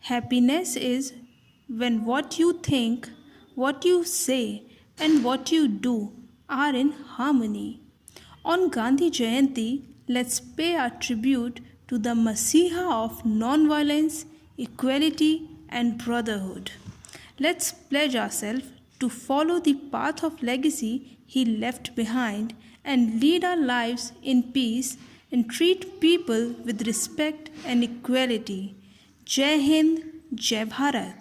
Happiness is when what you think, what you say, and what you do are in harmony. On Gandhi Jayanti, let's pay our tribute to the Masiha of nonviolence, equality, and brotherhood. Let's pledge ourselves to follow the path of legacy he left behind and lead our lives in peace and treat people with respect and equality. जय हिंद जय भारत।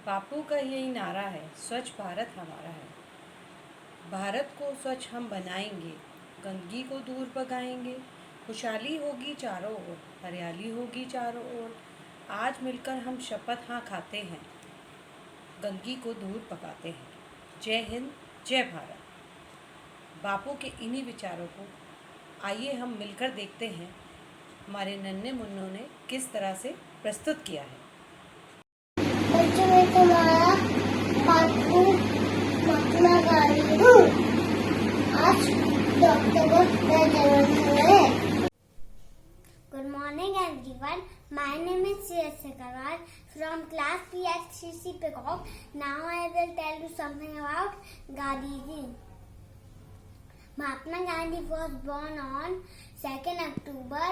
बापू का यही नारा है, स्वच्छ भारत हमारा है। भारत को स्वच्छ हम बनाएंगे, गंदगी को दूर भगाएंगे, खुशहाली होगी चारों ओर, हरियाली होगी चारों ओर। आज मिलकर हम शपथ हाँ खाते हैं, गंदगी को दूर भगाते हैं। जय हिंद जय भारत। बापू के इन्हीं विचारों को आइए हम मिलकर देखते हैं हमारे नन्हे मुन्नों ने किस तरह से प्रस्तुत किया है। बच्चों में तुम्हारा बापू महात्मा गांधी हूँ। आज अक्टूबर का जन्मदिन है। Good morning everyone. My name is Shreyas Segarwal from class PH3C Peacock. Now I will tell you something about Gandhiji. Mahatma Gandhi was born on 2nd October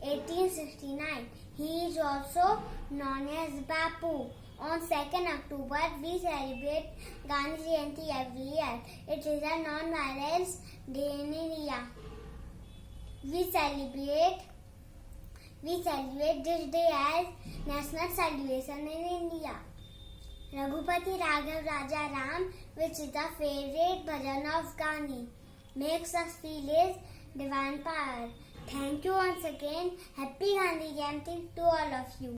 1869. He is also known as Bapu. On 2nd October, we celebrate Gandhi Jayanti every year. It is a non-violence day in India. We celebrate this day as National Celebration in India. Raghupati Raghav Raja Ram, which is the favorite bhajan of Gandhi, makes us feel his divine power. Thank you once again. Happy Gandhi Jayanti to all of you.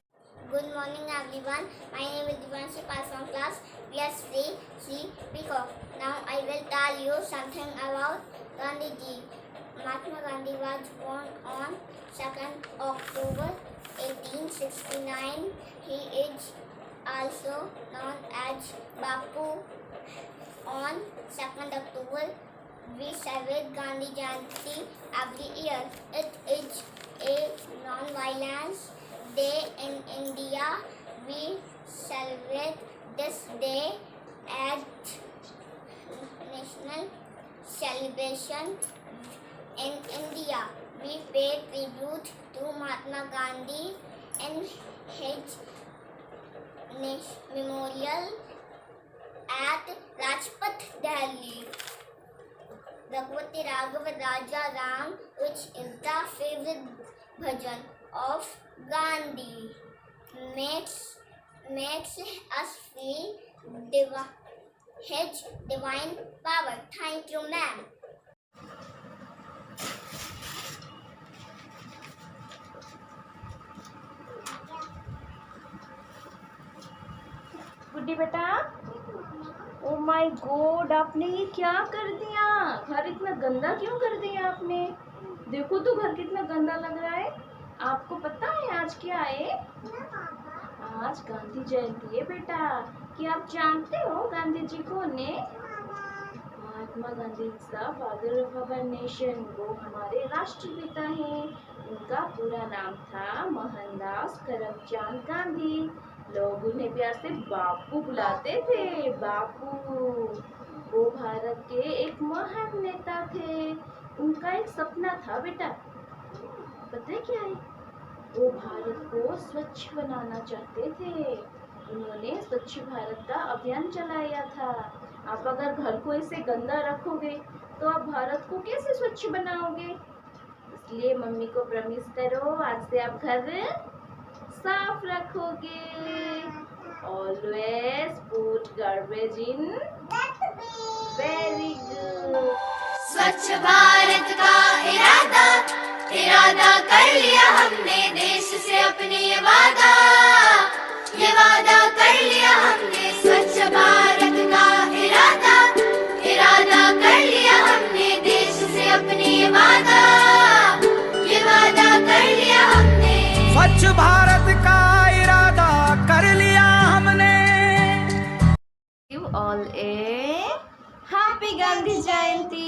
Good morning everyone. My name is Divanshi Pal from class PH3C Peacock. Now I will tell you something about Gandhiji. Mahatma Gandhi was born on 2nd October 1869. He is also known as Bapu. On 2nd October, we celebrate Gandhi Jayanti every year. It is a non-violence day in India. We celebrate this day as national celebration in India. We pay tribute to Mahatma Gandhi and his memorial at Rajpath, Delhi. Raghupati Raghav Raja Ram, which is the favorite bhajan of Gandhi, makes us feel his divine power. Thank you, ma'am. गुड्डी बेटा, oh my God, आपने ये क्या कर दिया? घर इतना गंदा क्यों कर दिया आपने? देखो तो घर कितना गंदा लग रहा है। आपको पता है आज क्या है? आज गांधी जयंती है बेटा। क्या आप जानते हो गांधी जी कौन है? Mahatma Gandhi the father of our nation, वो हमारे राष्ट्रपिता हैं। उनका पूरा नाम था मोहनदास करमचंद गांधी। लोग उन्हें प्यार से बापू बुलाते थे, बापू। वो भारत के एक महान नेता थे। उनका एक सपना था बेटा, पता है क्या है? वो भारत को स्वच्छ बनाना चाहते थे। उन्होंने स्वच्छ भारत का अभियान चलाया था। आप अगर घर को ऐसे गंदा रखोगे तो आप भारत को कैसे स्वच्छ बनाओगे? इसलिए मम्मी को प्रॉमिस करो, आज से आप घर साफ रखोगे। Always put garbage in very good. स्वच्छ भारत का इरादा कर लिया हमने, देश से अपने ये वादा कर लिया हमने। स्वच्छ भारत का इरादा कर लिया हमने, देश से अपने ये वादा कर लिया हमने। स्वच्छ भारत का इरादा कर लिया हमने। You all a happy Gandhi जयंती।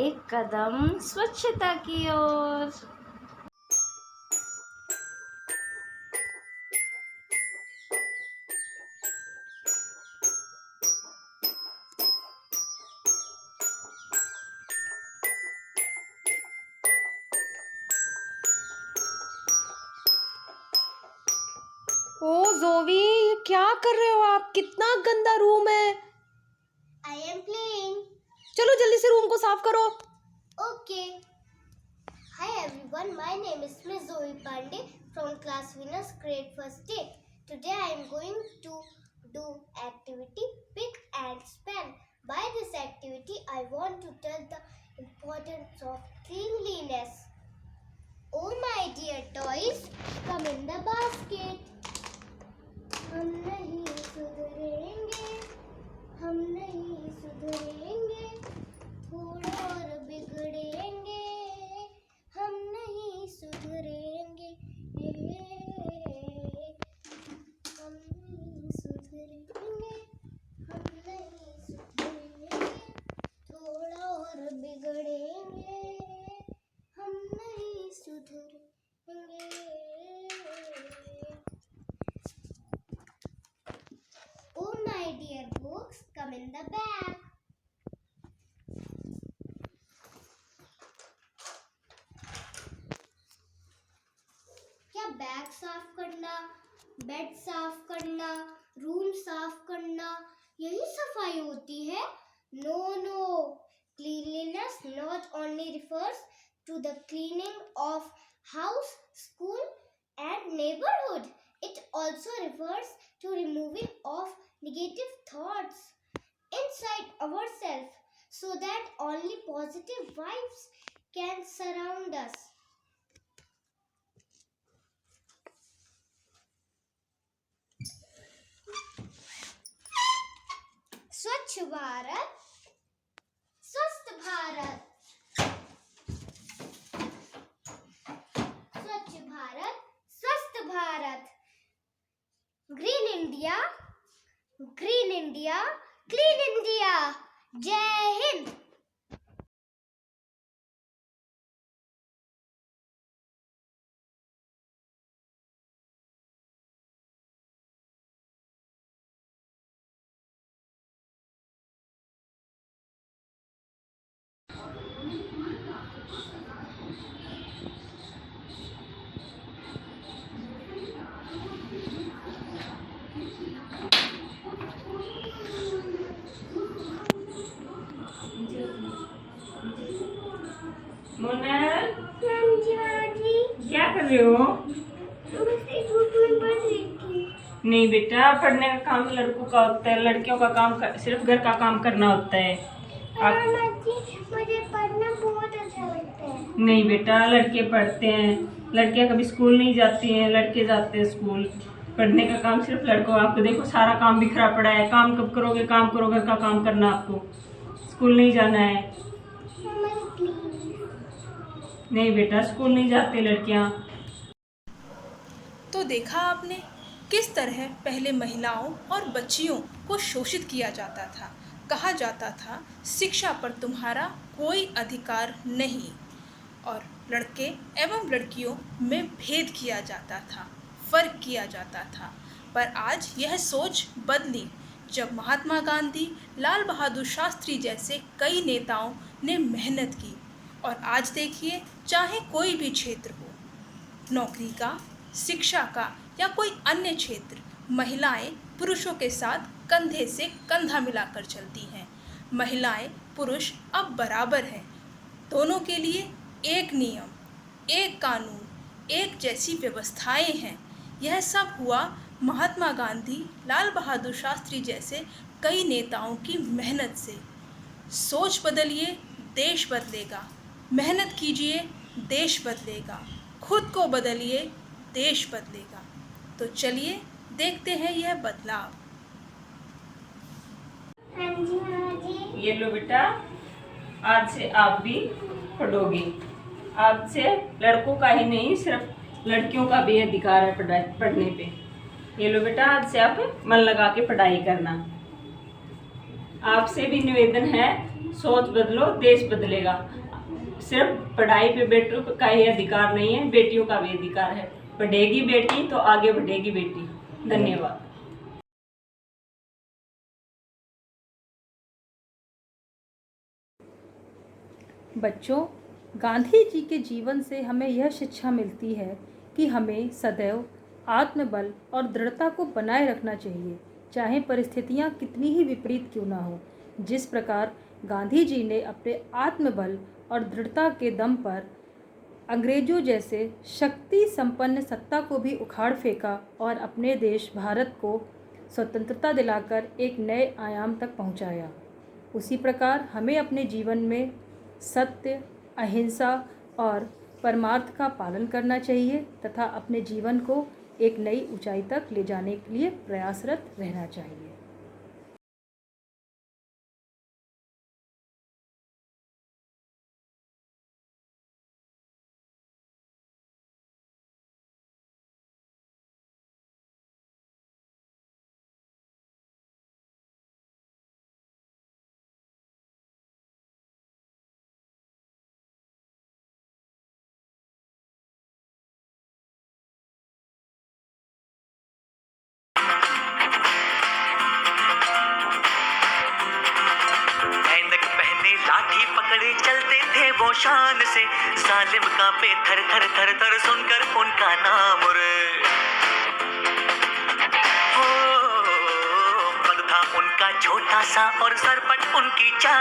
एक कदम स्वच्छता की ओर। ओ जोवी, ये क्या कर रहे हो आप? कितना गंदा रूम है। I am playing. चलो जल्दी से रूम को साफ करो। Okay. Hi everyone, my name is Miss Zoe Pandey from class Venus grade 1st A. Today I am going to do activity pick and span. By this activity I want to tell the importance of cleanliness. Oh my dear toys, come in the basket. हम नहीं सुधरेंगे, हम नहीं सुधरेंगे, थोड़ा और बिगड़ेंगे, हम नहीं सुधरेंगे, हम नहीं सुधरेंगे, हम नहीं सुधरेंगे, थोड़ा और बिगड़ेंगे, हम नहीं सुधरेंगे। Oh my dear books, come in the bag. क्या बैग साफ करना, बेड साफ करना, रूम साफ करना यही सफाई होती है? No, no. Cleanliness not only refers to the cleaning of house, school and neighborhood. It also refers to removing of negative thoughts inside ourselves so that only positive vibes can surround us. स्वच्छ भारत, स्वस्थ भारत, स्वच्छ भारत, स्वस्थ Bharat, green India, clean India. जय हिंद। मोनल, क्या कर रहे हो? नहीं बेटा, पढ़ने का काम लड़कों का होता है, लड़कियों का काम सिर्फ घर का काम करना होता है। मुझे पढ़ना बहुत अच्छा लगता है। नहीं बेटा, लड़के पढ़ते हैं, लड़कियां कभी स्कूल नहीं जाती हैं, लड़के जाते हैं स्कूल। पढ़ने का काम सिर्फ लड़कों। आपको देखो सारा काम बिखरा पड़ा है, काम कब करोगे? काम करो, घर का काम करना आपको, स्कूल नहीं जाना है। नहीं बेटा, स्कूल नहीं जाती लड़कियां। तो देखा आपने किस तरह पहले महिलाओं और बच्चियों को शोषित किया जाता था। कहा जाता था शिक्षा पर तुम्हारा कोई अधिकार नहीं, और लड़के एवं लड़कियों में भेद किया जाता था, फर्क किया जाता था। पर आज यह सोच बदली जब महात्मा गांधी, लाल बहादुर शास्त्री जैसे कई नेताओं ने मेहनत की। और आज देखिए, चाहे कोई भी क्षेत्र हो, नौकरी का, शिक्षा का या कोई अन्य क्षेत्र, महिलाएं पुरुषों के साथ कंधे से कंधा मिलाकर चलती हैं। महिलाएं पुरुष अब बराबर हैं। दोनों के लिए एक नियम, एक कानून, एक जैसी व्यवस्थाएं हैं। यह सब हुआ महात्मा गांधी, लाल बहादुर शास्त्री जैसे कई नेताओं की मेहनत से। सोच बदलिए, देश बदलेगा। मेहनत कीजिए, देश बदलेगा। खुद को बदलिए, देश बदलेगा। तो चलिए देखते हैं यह बदलाव। हाँ जी। ये लो बेटा, आज से आप भी पढ़ोगी। आज से लड़कों का ही नहीं, सिर्फ लड़कियों का भी अधिकार है पढ़ने पे। ये लो बेटा, आज से आप मन लगा के पढ़ाई करना। आपसे भी निवेदन है, सोच बदलो, देश बदलेगा। सिर्फ पढ़ाई पे बेटों का ही अधिकार नहीं है, बेटियों का भी अधिकार है। पढ़ेगी बेटी तो आगे बढ़ेगी बेटी। धन्यवाद। बच्चों, गांधी जी के जीवन से हमें यह शिक्षा मिलती है कि हमें सदैव आत्मबल और दृढ़ता को बनाए रखना चाहिए, चाहे परिस्थितियां कितनी ही विपरीत क्यों ना हो। जिस प्रकार गांधी जी ने अपने आत्मबल और दृढ़ता के दम पर अंग्रेजों जैसे शक्ति संपन्न सत्ता को भी उखाड़ फेंका और अपने देश भारत को स्वतंत्रता दिलाकर एक नए आयाम तक पहुंचाया, उसी प्रकार हमें अपने जीवन में सत्य, अहिंसा और परमार्थ का पालन करना चाहिए तथा अपने जीवन को एक नई ऊंचाई तक ले जाने के लिए प्रयासरत रहना चाहिए। ऐनक पहने लाठी पकड़े चलते थे वो शान से, जालिम कांपे थर थर थर थर सुनकर उनका नाम रे। हो पग था उनका छोटा सा और सरपट उनकी चाल।